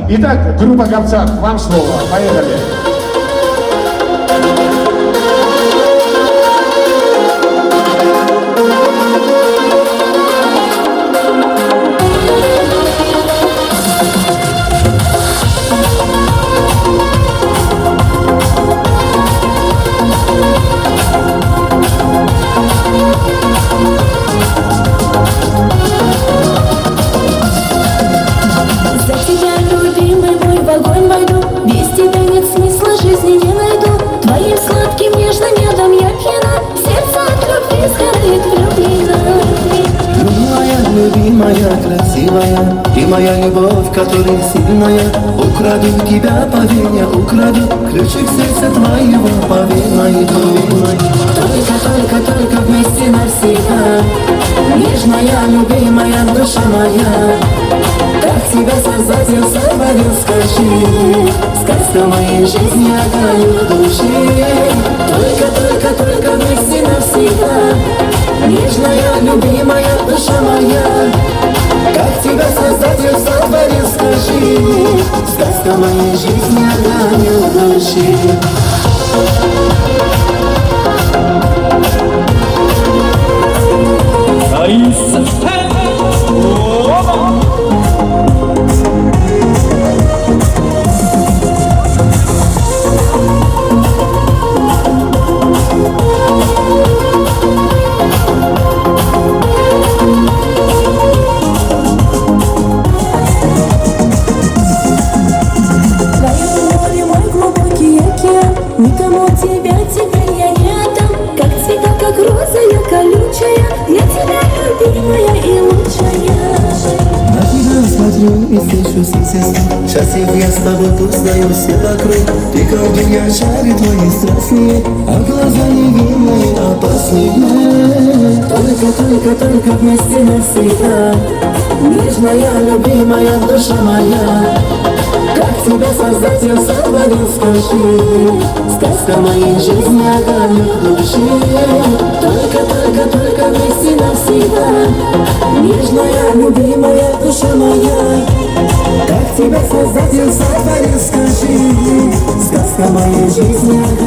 Итак, группа Капцат, вам слово. Поехали. Любимая, красивая, ты моя любовь, которая сильная. Украду тебя, поверь мне, украду ключик сердца твоего, поверь мои думы. Только вместе навсегда. Нежная, любимая душа моя, как тебя Создатель сотворил, скажи. Сказка моей жизни, огонь души. Только вместе навсегда. Нежная, любимая душа моя, как тебя Создатель сотворил, скажи. Сказка моей жизни, огонь души. Никому тебя теперь я не отдам. Как цветок, как роза, я колючая. Я тебя любимая и лучшая. На тебя смотрю и слышу сестер. Счастлив я с тобой, пусть знаю все вокруг. Ты колдунья, шари твои страстные, а глаза невинные, опасные. Только вместе навсегда. Нежная, любимая душа моя, как тебя Создатель сотворил, скажи. Сказка моей жизни, огонь души. Только вместе навсегда. Нежная, любимая душа моя, как тебя Создатель сотворил, скажи. Сказка моей жизни, огонь